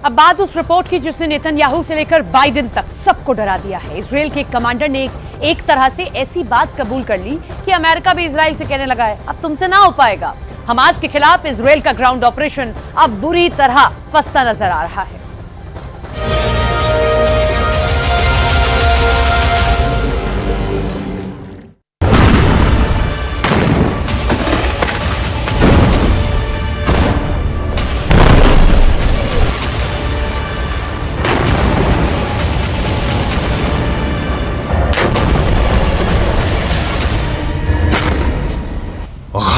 अब बात उस रिपोर्ट की जिसने नेतन्याहू से लेकर बाइडेन तक सबको डरा दिया है। इजरायल के कमांडर ने एक तरह से ऐसी बात कबूल कर ली कि अमेरिका भी इजरायल से कहने लगा है अब तुमसे ना हो पाएगा। हमास के खिलाफ इजरायल का ग्राउंड ऑपरेशन अब बुरी तरह फंसता नजर आ रहा है।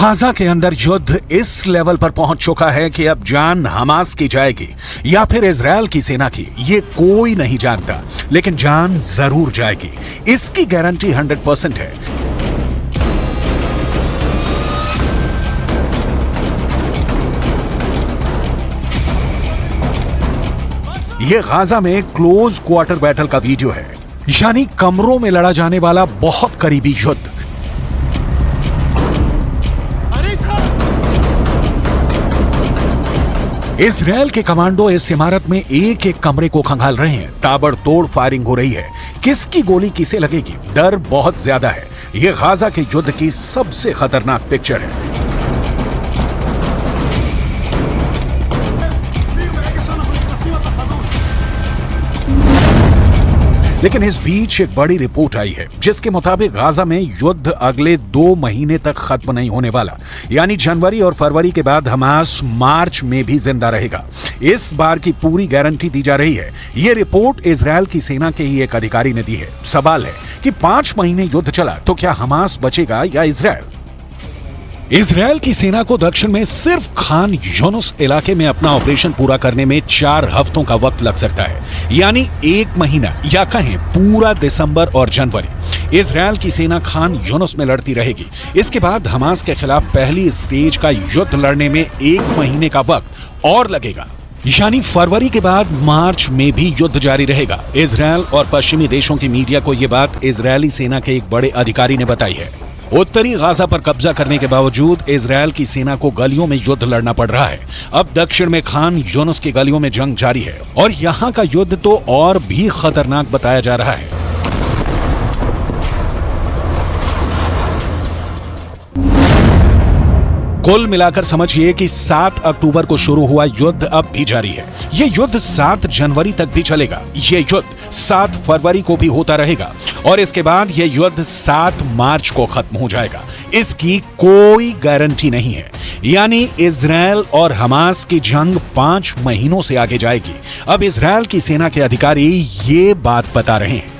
गाजा के अंदर युद्ध इस लेवल पर पहुंच चुका है कि अब जान हमास की जाएगी या फिर इजरायल की सेना की, ये कोई नहीं जानता, लेकिन जान जरूर जाएगी, इसकी गारंटी 100% है। ये गाजा में क्लोज क्वार्टर बैटल का वीडियो है, यानी कमरों में लड़ा जाने वाला बहुत करीबी युद्ध। इजरायल के कमांडो इस इमारत में एक एक कमरे को खंगाल रहे हैं। ताबड़तोड़ फायरिंग हो रही है। किसकी गोली किसे लगेगी, डर बहुत ज्यादा है। यह गाजा के युद्ध की सबसे खतरनाक पिक्चर है। लेकिन इस बीच एक बड़ी रिपोर्ट आई है जिसके मुताबिक गाजा में युद्ध अगले 2 महीने तक खत्म नहीं होने वाला, यानी जनवरी और फरवरी के बाद हमास मार्च में भी जिंदा रहेगा। इस बार की पूरी गारंटी दी जा रही है। यह रिपोर्ट इजरायल की सेना के ही एक अधिकारी ने दी है। सवाल है कि 5 महीने युद्ध चला तो क्या हमास बचेगा या इजरायल? इजरायल की सेना को दक्षिण में सिर्फ खान यूनुस इलाके में अपना ऑपरेशन पूरा करने में 4 हफ्तों का वक्त लग सकता है, यानी 1 महीना या कहें पूरा दिसंबर और जनवरी इजरायल की सेना खान यूनुस में लड़ती रहेगी। इसके बाद हमास के खिलाफ पहली स्टेज का युद्ध लड़ने में 1 महीने का वक्त और लगेगा, यानी फरवरी के बाद मार्च में भी युद्ध जारी रहेगा। इजरायल और पश्चिमी देशों की मीडिया को यह बात इजरायली सेना के एक बड़े अधिकारी ने बताई है। उत्तरी गाजा पर कब्जा करने के बावजूद इजरायल की सेना को गलियों में युद्ध लड़ना पड़ रहा है। अब दक्षिण में खान यूनुस की गलियों में जंग जारी है और यहां का युद्ध तो और भी खतरनाक बताया जा रहा है। कुल मिलाकर समझिए कि 7 अक्टूबर को शुरू हुआ युद्ध अब भी जारी है। यह युद्ध 7 जनवरी तक भी चलेगा। यह युद्ध 7 फरवरी को भी होता रहेगा और इसके बाद यह युद्ध 7 मार्च को खत्म हो जाएगा। इसकी कोई गारंटी नहीं है, यानी इजरायल और हमास की जंग 5 महीनों से आगे जाएगी। अब इजरायल की सेना के अधिकारी ये बात बता रहे हैं।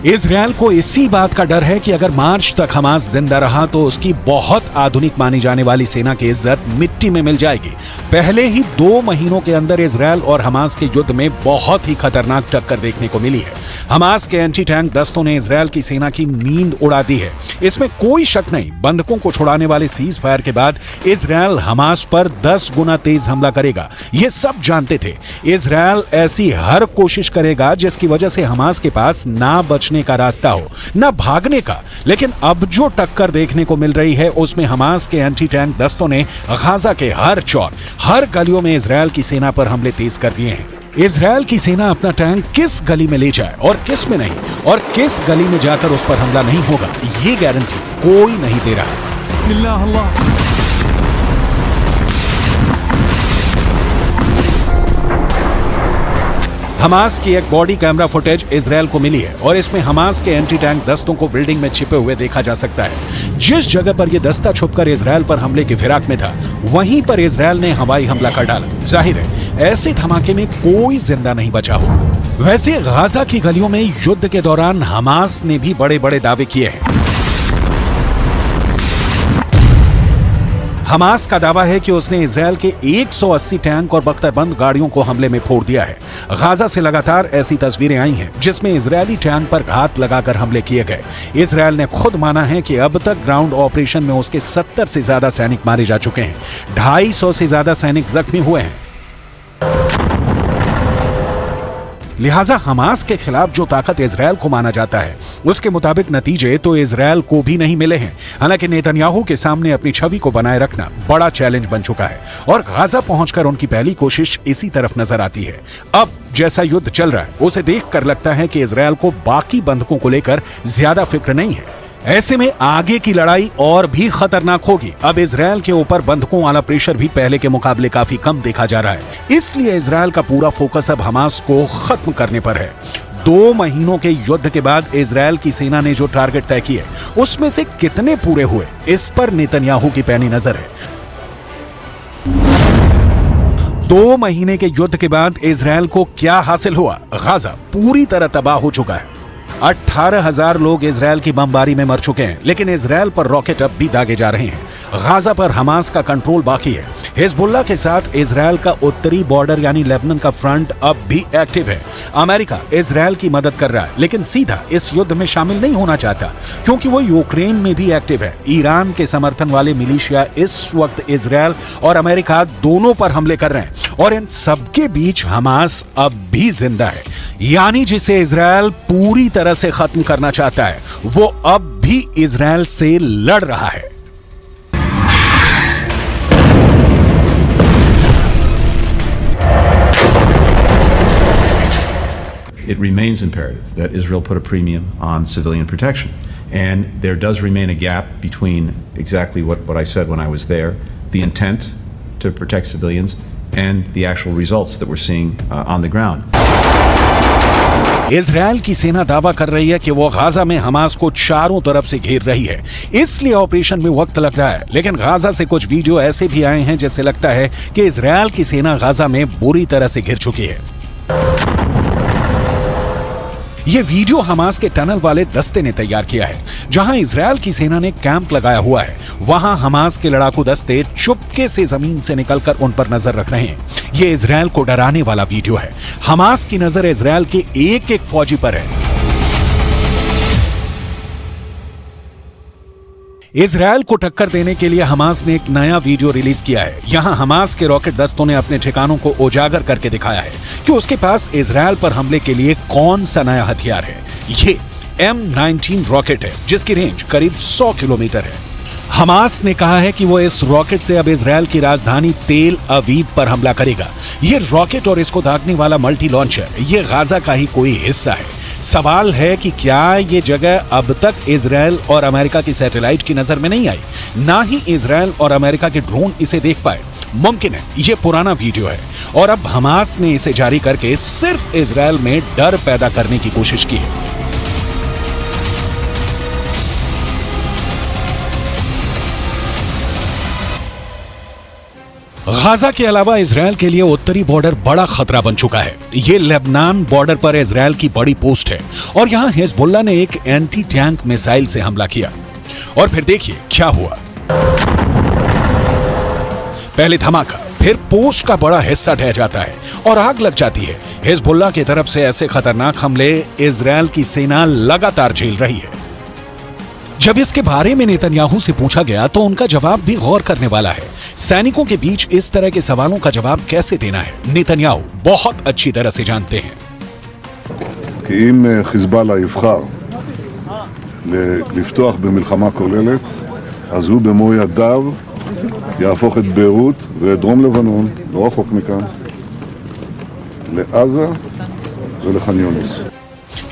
इजरायल को इसी बात का डर है कि अगर मार्च तक हमास जिंदा रहा तो उसकी बहुत आधुनिक मानी जाने वाली सेना की इज्जत मिट्टी में मिल जाएगी। पहले ही 2 महीनों के अंदर इजरायल और हमास के युद्ध में बहुत ही खतरनाक टक्कर देखने को मिली है। हमास के एंटी टैंक दस्तों ने इजरायल की सेना की नींद उड़ा दी है, इसमें कोई शक नहीं। बंधकों को छुड़ाने वाले सीज फायर के बाद इजरायल हमास पर 10 गुना तेज हमला करेगा, ये सब जानते थे। इजरायल ऐसी हर कोशिश करेगा जिसकी वजह से हमास के पास ना बचने का रास्ता हो, ना भागने का। लेकिन अब जो टक्कर देखने को मिल रही है उसमें हमास के एंटी टैंक दस्तों ने गाजा के हर चौर, हर गलियों में इजरायल की सेना पर हमले तेज कर दिए हैं। इजरायल की सेना अपना टैंक किस गली में ले जाए और किस में नहीं, और किस गली में जाकर उस पर हमला नहीं होगा, ये गारंटी कोई नहीं दे रहा। बिस्मिल्लाह अल्लाह। हमास की एक बॉडी कैमरा फुटेज इजरायल को मिली है और इसमें हमास के एंटी टैंक दस्तों को बिल्डिंग में छिपे हुए देखा जा सकता है। जिस जगह पर यह दस्ता छुपकर इजरायल पर हमले की फिराक में था, वहीं पर इजरायल ने हवाई हमला कर डाला। जाहिर है ऐसे धमाके में कोई जिंदा नहीं बचा होगा। वैसे गाजा की गलियों में युद्ध के दौरान हमास ने भी बड़े बड़े दावे किए हैं। हमास का दावा है कि उसने इजरायल के 180 टैंक और बख्तरबंद गाड़ियों को हमले में फोड़ दिया है। गाजा से लगातार ऐसी तस्वीरें आई हैं जिसमें इजरायली टैंक पर घात लगाकर हमले किए गए। इजरायल ने खुद माना है कि अब तक ग्राउंड ऑपरेशन में उसके 70 से ज्यादा सैनिक मारे जा चुके हैं। 250 से ज्यादा सैनिक जख्मी हुए हैं। लिहाजा हमास के खिलाफ जो ताकत इजरायल को माना जाता है उसके मुताबिक नतीजे तो इजरायल को भी नहीं मिले हैं। हालांकि नेतन्याहू के सामने अपनी छवि को बनाए रखना बड़ा चैलेंज बन चुका है और गाजा पहुंचकर उनकी पहली कोशिश इसी तरफ नजर आती है। अब जैसा युद्ध चल रहा है उसे देखकर लगता है कि इजरायल को बाकी बंधकों को लेकर ज्यादा फिक्र नहीं है। ऐसे में आगे की लड़ाई और भी खतरनाक होगी। अब इजरायल के ऊपर बंधकों वाला प्रेशर भी पहले के मुकाबले काफी कम देखा जा रहा है। इसलिए इजरायल का पूरा फोकस अब हमास को खत्म करने पर है। 2 महीनों के युद्ध के बाद इजरायल की सेना ने जो टारगेट तय किए उसमें से कितने पूरे हुए, इस पर नेतन्याहू की पैनी नजर है। 2 महीने के युद्ध के बाद इजरायल को क्या हासिल हुआ? गाजा पूरी तरह तबाह हो चुका है। 18,000 लोग इजरायल की बमबारी में मर चुके हैं, लेकिन इजरायल पर रॉकेट अब भी दागे जा रहे हैं। गाजा पर हमास का कंट्रोल बाकी है। हिजबुल्लाह के साथ इजरायल का उत्तरी बॉर्डर यानी लेबनान का फ्रंट अब भी एक्टिव है। अमेरिका इजरायल की मदद कर रहा है, लेकिन सीधा इस युद्ध में शामिल नहीं होना चाहता क्योंकि वो यूक्रेन में भी एक्टिव है। ईरान के समर्थन वाले मिलिशिया इस वक्त इजरायल और अमेरिका दोनों पर हमले कर रहे हैं और इन सबके बीच हमास अब भी जिंदा है, यानी जिसे इजरायल पूरी तरह से खत्म करना चाहता है वो अब भी इजरायल से लड़ रहा है। It remains imperative that Israel put a premium on civilian protection. And there does remain a gap between exactly what I said when I was there, the intent to protect civilians, and the actual results that we're seeing on the ground. Israel की सेना दावा कर रही है कि वो Gaza में Hamas को चारों तरफ से घेर रही है, इसलिए ऑपरेशन में वक्त लग रहा है। लेकिन गाजा से कुछ वीडियो ऐसे भी आए हैं जिससे लगता है कि इजरायल की सेना गाजा में बुरी तरह से घिर चुकी है। ये वीडियो हमास के टनल वाले दस्ते ने तैयार किया है। जहां इजरायल की सेना ने कैंप लगाया हुआ है, वहां हमास के लड़ाकू दस्ते चुपके से जमीन से निकलकर उन पर नजर रख रहे हैं। ये इजरायल को डराने वाला वीडियो है। हमास की नजर इजरायल के एक एक फौजी पर है। इजरायल को टक्कर देने के लिए हमास ने एक नया वीडियो रिलीज किया है। यहां हमास के रॉकेट दस्तों ने अपने ठिकानों को उजागर करके दिखाया है कि उसके पास इजरायल पर हमले के लिए कौन सा नया हथियार है। ये M19 रॉकेट है जिसकी रेंज करीब 100 किलोमीटर है। हमास ने कहा है कि वो इस रॉकेट से अब इजरायल की राजधानी तेल अवीव पर हमला करेगा। ये रॉकेट और इसको दागने वाला मल्टी लॉन्चर ये गाजा का ही कोई हिस्सा है। सवाल है कि क्या ये जगह अब तक इजरायल और अमेरिका की सैटेलाइट की नजर में नहीं आई, ना ही इजरायल और अमेरिका के ड्रोन इसे देख पाए। मुमकिन है ये पुराना वीडियो है और अब हमास ने इसे जारी करके सिर्फ इजरायल में डर पैदा करने की कोशिश की है। गाजा के अलावा इजरायल के लिए उत्तरी बॉर्डर बड़ा खतरा बन चुका है। ये लेबनान बॉर्डर पर इजरायल की बड़ी पोस्ट है और यहां हिजबुल्लाह ने एक एंटी टैंक मिसाइल से हमला किया और फिर देखिए क्या हुआ। पहले धमाका, फिर पोस्ट का बड़ा हिस्सा ढह जाता है और आग लग जाती है। हिजबुल्लाह की तरफ से ऐसे खतरनाक हमले इजरायल की सेना लगातार झेल रही है। जब इसके बारे में नेतन्याहू से पूछा गया तो उनका जवाब भी गौर करने वाला है। सैनिकों के बीच इस तरह के सवालों का जवाब कैसे देना है, नेतन्याहू बहुत अच्छी तरह से जानते हैं। כי אם חיזבאללה יבחר לפתוח במלחמה כוללת, אז הוא במו ידיו יהפוך את ביירות ואת דרום לבנון, לא רחוק מכאן, לעזה ולח'אן יונס।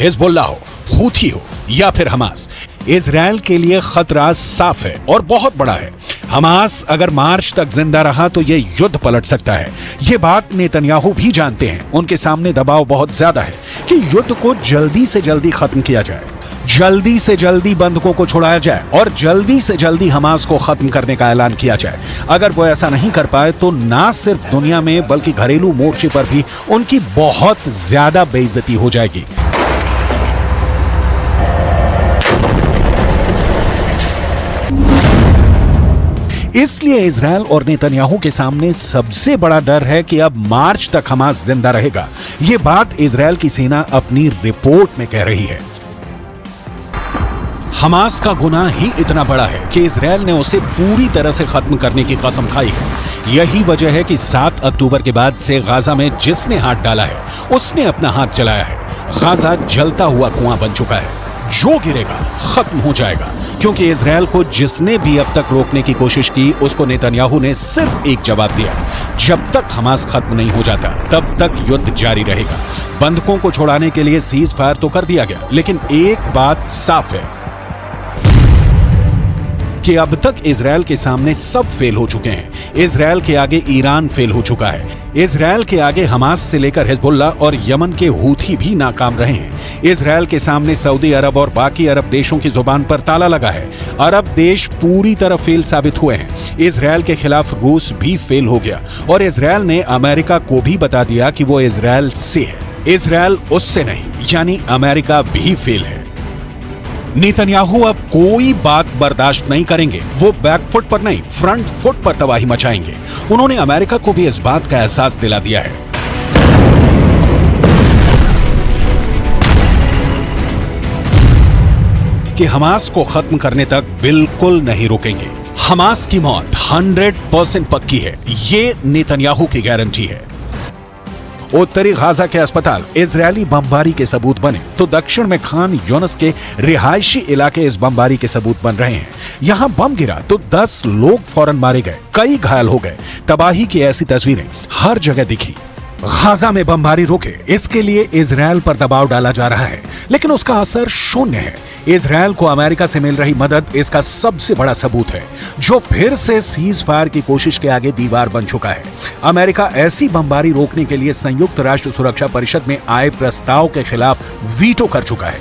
हिजबुल्लाह हो, हूथी हो या फिर हमास, इजरायल के लिए खतरा साफ है और बहुत बड़ा है। हमास अगर मार्च तक जिंदा रहा तो यह युद्ध पलट सकता है। यह बात नेतन्याहू भी जानते हैं। उनके सामने दबाव बहुत ज्यादा है कि युद्ध को जल्दी से जल्दी खत्म किया जाए, जल्दी से जल्दी बंधकों को छुड़ाया जाए और जल्दी से जल्दी हमास को खत्म करने का ऐलान किया जाए। अगर वो ऐसा नहीं कर पाए तो ना सिर्फ दुनिया में बल्कि घरेलू मोर्चे पर भी उनकी बहुत ज्यादा बेइज्जती हो जाएगी। इसलिए इजरायल और नेतन्याहू के सामने सबसे बड़ा डर है कि अब मार्च तक हमास जिंदा रहेगा। यह बात इजरायल की सेना अपनी रिपोर्ट में कह रही है। हमास का गुनाह ही इतना बड़ा है कि इजरायल ने उसे पूरी तरह से खत्म करने की कसम खाई है। यही वजह है कि 7 अक्टूबर के बाद से गाजा में जिसने हाथ डाला है उसने अपना हाथ जलाया है। गाजा जलता हुआ कुआं बन चुका है, जो गिरेगा खत्म हो जाएगा, क्योंकि इजरायल को जिसने भी अब तक रोकने की कोशिश की उसको नेतन्याहू ने सिर्फ एक जवाब दिया, जब तक हमास खत्म नहीं हो जाता तब तक युद्ध जारी रहेगा। बंधकों को छुड़ाने के लिए सीज फायर तो कर दिया गया, लेकिन एक बात साफ है कि अब तक इजरायल के सामने सब फेल हो चुके हैं। इजरायल के आगे ईरान फेल हो चुका है, इजरायल के आगे हमास से लेकर हिजबुल्ला और यमन के हूथी भी नाकाम रहे हैं। इजरायल के सामने सऊदी अरब और बाकी अरब देशों की जुबान पर ताला लगा है। अरब देश पूरी तरह फेल साबित हुए हैं। इजरायल के खिलाफ रूस भी फेल हो गया और इजरायल ने अमेरिका को भी बता दिया कि वो इजरायल से है, इजरायल उससे नहीं, यानी अमेरिका भी फेल है। नेतन्याहू अब कोई बात बर्दाश्त नहीं करेंगे। वो बैकफुट पर नहीं, फ्रंट फुट पर तबाही मचाएंगे। उन्होंने अमेरिका को भी इस बात का एहसास दिला दिया है। कि हमास को खत्म करने तक बिल्कुल नहीं रुकेंगे। हमास की मौत 100% पक्की है, ये नेतन्याहू की गारंटी है। उत्तरी गाजा के अस्पताल इजरायली बमबारी के सबूत बने तो दक्षिण में खान यूनिस के रिहायशी इलाके इस बमबारी के सबूत बन रहे हैं। यहां बम गिरा तो 10 लोग फौरन मारे गए, कई घायल हो गए। तबाही की ऐसी तस्वीरें हर जगह दिखी। गाजा में बमबारी रोके, इसके लिए इजरायल पर दबाव डाला जा रहा है, लेकिन उसका असर शून्य है। इजरायल को अमेरिका से मिल रही मदद इसका सबसे बड़ा सबूत है, जो फिर से सीज फायर की कोशिश के आगे दीवार बन चुका है। अमेरिका ऐसी बमबारी रोकने के लिए संयुक्त राष्ट्र सुरक्षा परिषद में आए प्रस्ताव के खिलाफ वीटो कर चुका है।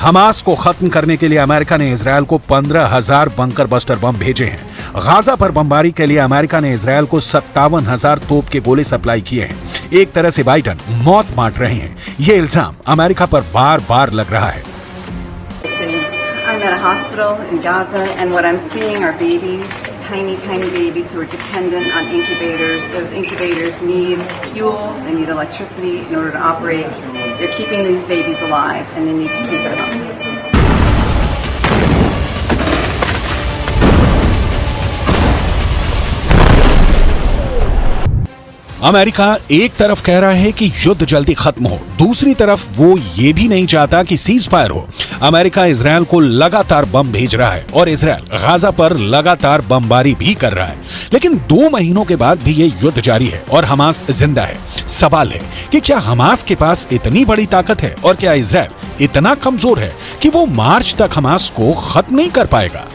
हमास को खत्म करने के लिए अमेरिका ने इजरायल को 15,000 बंकर बस्टर बम भेजे हैं। गाजा पर बमबारी के लिए अमेरिका ने इजरायल को 57,000 तोप के गोले सप्लाई किए हैं। एक तरह से बाइडन मौत बांट रहे हैं। ये इल्जाम अमेरिका पर बार बार लग रहा है। I'm at a hospital in Gaza, and what I'm seeing are babies, tiny babies who are dependent on incubators. Those incubators need fuel, they need electricity in order to operate. They're keeping these babies alive, and they need to keep them up. America एक तरफ कह रहा है कि युद्ध जल्दी खत्म हो, दूसरी तरफ वो ये भी नहीं चाहता कि सीज फायर हो। अमेरिका इजरायल को लगातार बम भेज रहा है और इजरायल गाजा पर लगातार बमबारी भी कर रहा है, लेकिन 2 महीनों के बाद भी ये युद्ध जारी है और हमास जिंदा है। सवाल है कि क्या हमास के पास इतनी बड़ी ताकत है और क्या इजरायल इतना कमजोर है कि वो मार्च तक हमास को खत्म नहीं कर पाएगा?